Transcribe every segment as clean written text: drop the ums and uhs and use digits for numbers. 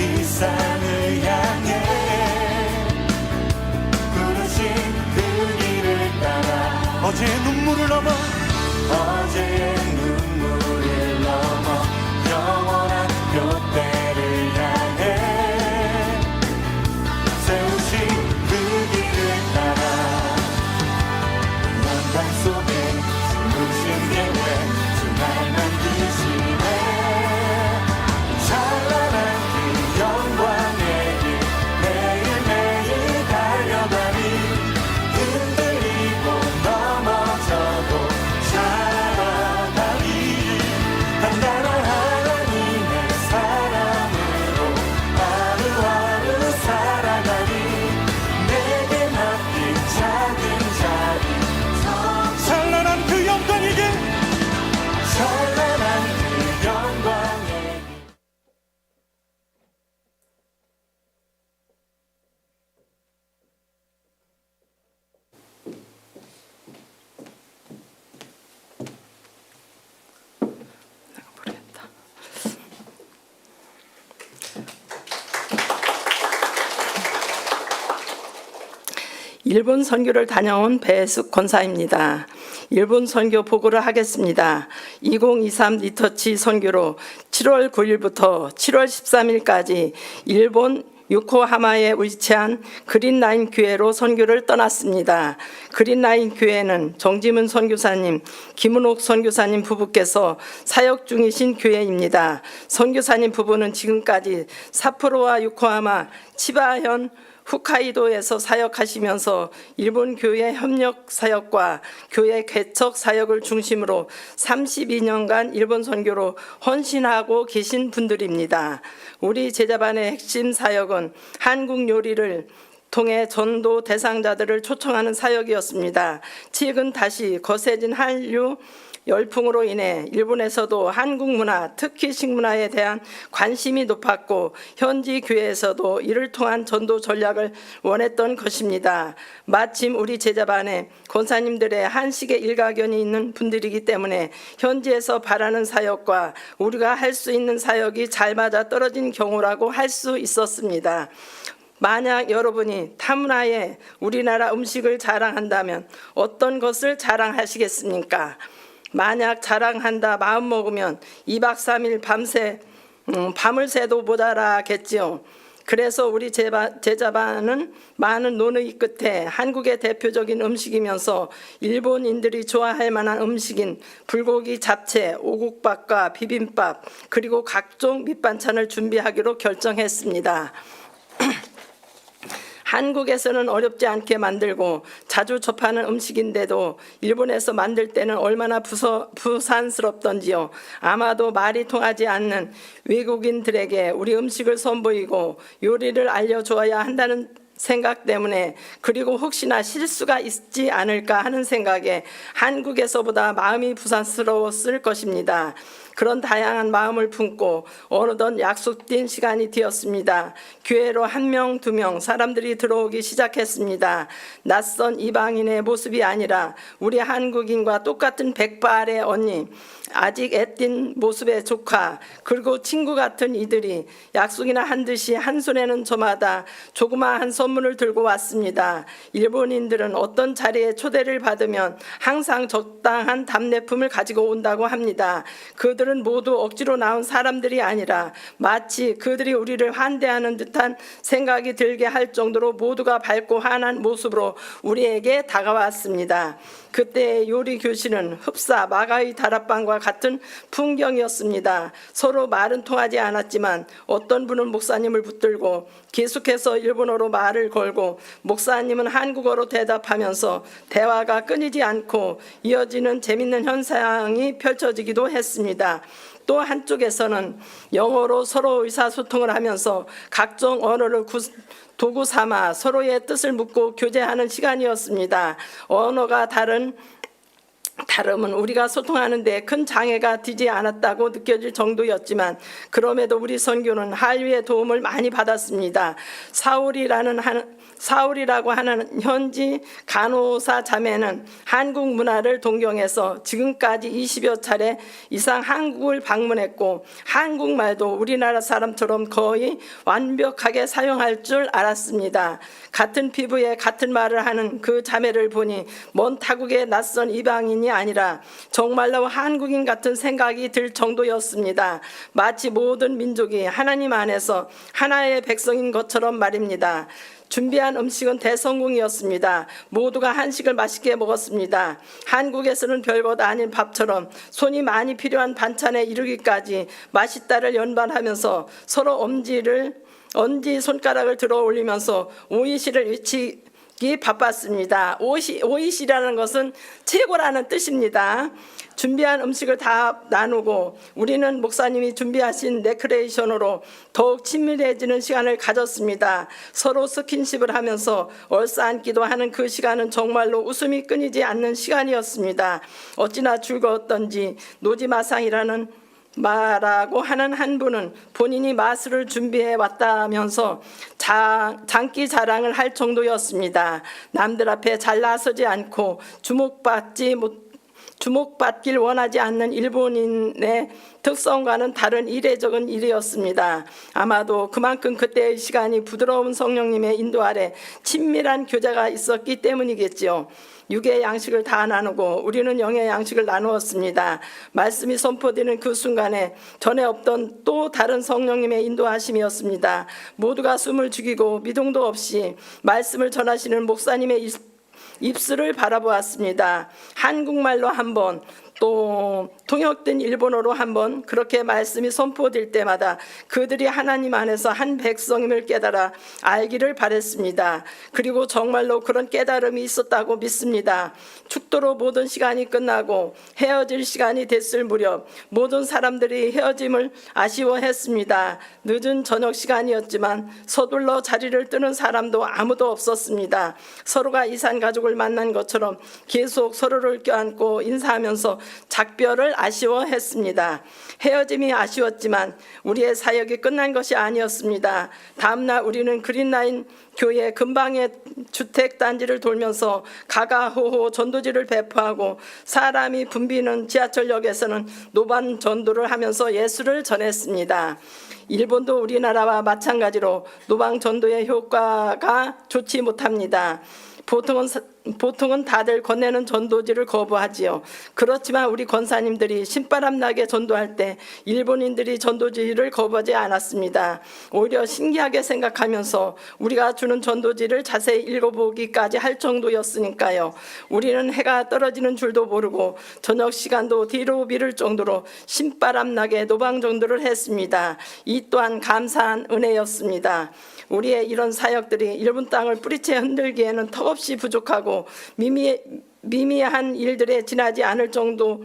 이 산을 향해 부르신 그 길을 따라 어제의 눈물을 넘어 영원한 교대를 향해 세우신 그 길을 따라 영광 속에 숨으신 계획 주날 만드시네 찬란한 그 영광의 길 매일매일 달려가니 흔들리고 넘어져도 살아가니 단단한 하나님의 사랑으로 하루하루 살아가니 내게 맡긴 작은 자리 찬란한 그 영광의 길 찬란한 그 영광의 길 모르겠다. 일본 선교를 다녀온 배숙 권사입니다. 일본 선교 보고를 하겠습니다. 2023 리터치 선교로 7월 9일부터 7월 13일까지 일본 요코하마에 위치한 그린라인 교회로 선교를 떠났습니다. 그린라인 교회는 정지문 선교사님, 김은옥 선교사님 부부께서 사역 중이신 교회입니다. 선교사님 부부는 지금까지 삿포로와 요코하마, 치바현, 홋카이도에서 사역하시면서 일본 교회 협력 사역과 교회 개척 사역을 중심으로 32년간 일본 선교로 헌신하고 계신 분들입니다. 우리 제자반의 핵심 사역은 한국 요리를 통해 전도 대상자들을 초청하는 사역이었습니다. 최근 다시 거세진 한류 열풍으로 인해 일본에서도 한국 문화, 특히 식문화에 대한 관심이 높았고 현지 교회에서도 이를 통한 전도 전략을 원했던 것입니다. 마침 우리 제자반에 권사님들의 한식에 일가견이 있는 분들이기 때문에 현지에서 바라는 사역과 우리가 할 수 있는 사역이 잘 맞아 떨어진 경우라고 할 수 있었습니다. 만약 여러분이 타문화에 우리나라 음식을 자랑한다면 어떤 것을 자랑하시겠습니까? 만약 자랑한다 마음먹으면 2박 3일 밤을 새도 모자라겠지요. 그래서 우리 제자반은 많은 논의 끝에 한국의 대표적인 음식이면서 일본인들이 좋아할 만한 음식인 불고기 잡채, 오곡밥과 비빔밥 그리고 각종 밑반찬을 준비하기로 결정했습니다. 한국에서는 어렵지 않게 만들고 자주 접하는 음식인데도 일본에서 만들 때는 얼마나 부산스럽던지요. 아마도 말이 통하지 않는 외국인들에게 우리 음식을 선보이고 요리를 알려줘야 한다는 생각 때문에 그리고 혹시나 실수가 있지 않을까 하는 생각에 한국에서보다 마음이 부산스러웠을 것입니다. 그런 다양한 마음을 품고 어느덧 약속된 시간이 되었습니다. 교회로 1명, 2명 사람들이 들어오기 시작했습니다. 낯선 이방인의 모습이 아니라 우리 한국인과 똑같은 백발의 언니, 아직 애띤 모습의 조카, 그리고 친구 같은 이들이 약속이나 한 듯이 한 손에는 저마다 조그마한 선물을 들고 왔습니다. 일본인들은 어떤 자리에 초대를 받으면 항상 적당한 답례품을 가지고 온다고 합니다. 그들은 모두 억지로 나온 사람들이 아니라 마치 그들이 우리를 환대하는 듯한 생각이 들게 할 정도로 모두가 밝고 환한 모습으로 우리에게 다가왔습니다. 그때 요리 교실은 흡사 마가의 다락방과 같은 풍경이었습니다. 서로 말은 통하지 않았지만 어떤 분은 목사님을 붙들고 계속해서 일본어로 말을 걸고 목사님은 한국어로 대답하면서 대화가 끊이지 않고 이어지는 재밌는 현상이 펼쳐지기도 했습니다. 또 한쪽에서는 영어로 서로 의사소통을 하면서 각종 언어를 도구 삼아 서로의 뜻을 묻고 교제하는 시간이었습니다. 언어가 다른 다름은 우리가 소통하는 데 큰 장애가 되지 않았다고 느껴질 정도였지만 그럼에도 우리 선교는 한류의 도움을 많이 받았습니다. 사울이라고 하는 현지 간호사 자매는 한국 문화를 동경해서 지금까지 20여 차례 이상 한국을 방문했고 한국말도 우리나라 사람처럼 거의 완벽하게 사용할 줄 알았습니다. 같은 피부에 같은 말을 하는 그 자매를 보니 먼 타국의 낯선 이방인이 아니라 정말로 한국인 같은 생각이 들 정도였습니다. 마치 모든 민족이 하나님 안에서 하나의 백성인 것처럼 말입니다. 준비한 음식은 대성공이었습니다. 모두가 한식을 맛있게 먹었습니다. 한국에서는 별것 아닌 밥처럼 손이 많이 필요한 반찬에 이르기까지 맛있다를 연반하면서 서로 엄지 손가락을 들어 올리면서 오이시를 외치기 바빴습니다. 오이시라는 것은 최고라는 뜻입니다. 준비한 음식을 다 나누고 우리는 목사님이 준비하신 레크레이션으로 더욱 친밀해지는 시간을 가졌습니다. 서로 스킨십을 하면서 얼싸안기도 하는 그 시간은 정말로 웃음이 끊이지 않는 시간이었습니다. 어찌나 즐거웠던지 노지마상이라는 마라고 하는 한 분은 본인이 마술을 준비해 왔다면서 장기 자랑을 할 정도였습니다. 남들 앞에 잘 나서지 않고 주목받길 원하지 않는 일본인의 특성과는 다른 이례적인 일이었습니다. 아마도 그만큼 그때의 시간이 부드러운 성령님의 인도 아래 친밀한 교제가 있었기 때문이겠지요. 육의 양식을 다 나누고 우리는 영의 양식을 나누었습니다. 말씀이 선포되는 그 순간에 전에 없던 또 다른 성령님의 인도하심이었습니다. 모두가 숨을 죽이고 미동도 없이 말씀을 전하시는 목사님의 입술을 바라보았습니다. 한국말로 한 번, 또 통역된 일본어로 한 번 그렇게 말씀이 선포될 때마다 그들이 하나님 안에서 한 백성임을 깨달아 알기를 바랬습니다. 그리고 정말로 그런 깨달음이 있었다고 믿습니다. 축도로 모든 시간이 끝나고 헤어질 시간이 됐을 무렵 모든 사람들이 헤어짐을 아쉬워했습니다. 늦은 저녁 시간이었지만 서둘러 자리를 뜨는 사람도 아무도 없었습니다. 서로가 이산 가족을 만난 것처럼 계속 서로를 껴안고 인사하면서 작별을 아쉬워했습니다. 헤어짐이 아쉬웠지만 우리의 사역이 끝난 것이 아니었습니다. 다음날 우리는 그린라인 교회 근방의 주택단지를 돌면서 가가호호 전도지를 배포하고 사람이 붐비는 지하철역에서는 노반 전도를 하면서 예수를 전했습니다. 일본도 우리나라와 마찬가지로 노방 전도의 효과가 좋지 못합니다. 보통은 다들 건네는 전도지를 거부하지요. 그렇지만 우리 권사님들이 신바람 나게 전도할 때 일본인들이 전도지를 거부하지 않았습니다. 오히려 신기하게 생각하면서 우리가 주는 전도지를 자세히 읽어보기까지 할 정도였으니까요. 우리는 해가 떨어지는 줄도 모르고 저녁 시간도 뒤로 미룰 정도로 신바람 나게 노방 전도를 했습니다. 이 또한 감사한 은혜였습니다. 우리의 이런 사역들이 일본 땅을 뿌리채 흔들기에는 턱없이 부족하고 미미한 일들에 지나지 않을지도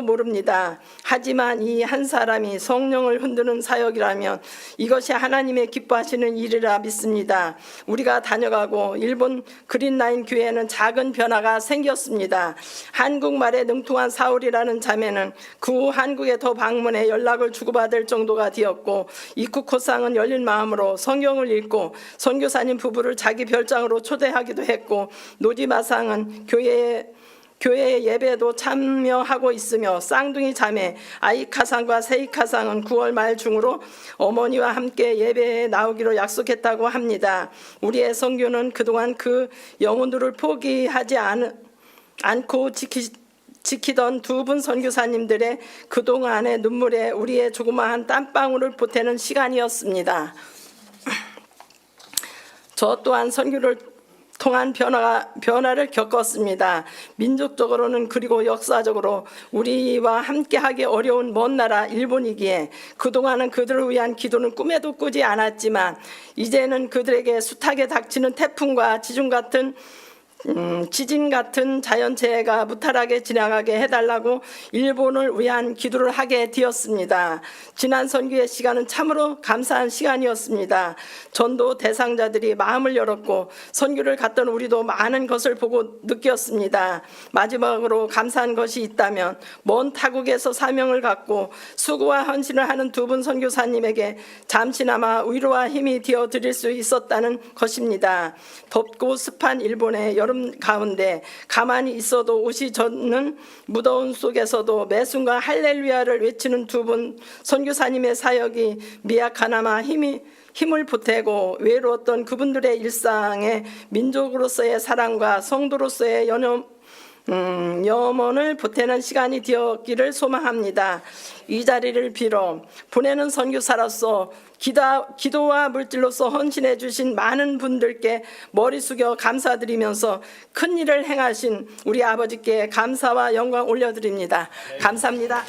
모릅니다. 하지만 이 한 사람이 성령을 흔드는 사역이라면 이것이 하나님의 기뻐하시는 일이라 믿습니다. 우리가 다녀가고 일본 그린라인 교회에는 작은 변화가 생겼습니다. 한국말에 능통한 사울이라는 자매는 그 후 한국에 더 방문해 연락을 주고받을 정도가 되었고 이쿠코상은 열린 마음으로 성경을 읽고 선교사님 부부를 자기 별장으로 초대하기도 했고 노지마상은 교회의 예배에도 참여하고 있으며 쌍둥이 자매 아이카상과 세이카상은 9월 말 중으로 어머니와 함께 예배에 나오기로 약속했다고 합니다. 우리의 선교는 그동안 그 영혼들을 포기하지 않고 지키던 두 분 선교사님들의 그동안의 눈물에 우리의 조그마한 땀방울을 보태는 시간이었습니다. 저 또한 선교를 통한 변화를 겪었습니다. 민족적으로는 그리고 역사적으로 우리와 함께하기 어려운 먼 나라 일본이기에 그동안은 그들을 위한 기도는 꿈에도 꾸지 않았지만 이제는 그들에게 숱하게 닥치는 태풍과 지진 같은 지진 같은 자연재해가 무탈하게 지나가게 해달라고 일본을 위한 기도를 하게 되었습니다. 지난 선교의 시간은 참으로 감사한 시간이었습니다. 전도 대상자들이 마음을 열었고 선교를 갔던 우리도 많은 것을 보고 느꼈습니다. 마지막으로 감사한 것이 있다면 먼 타국에서 사명을 갖고 수고와 헌신을 하는 두 분 선교사님에게 잠시나마 위로와 힘이 되어 드릴 수 있었다는 것입니다. 덥고 습한 일본의 여름 가운데 가만히 있어도 옷이 젖는 무더운 속에서도 매 순간 할렐루야를 외치는 두 분 선교사님의 사역이 미약하나마 힘을 보태고 외로웠던 그분들의 일상에 민족으로서의 사랑과 성도로서의 염원을 보태는 시간이 되었기를 소망합니다. 이 자리를 빌어 보내는 선교사로서 기도와 물질로서 헌신해 주신 많은 분들께 머리 숙여 감사드리면서 큰 일을 행하신 우리 아버지께 감사와 영광 올려드립니다. 감사합니다.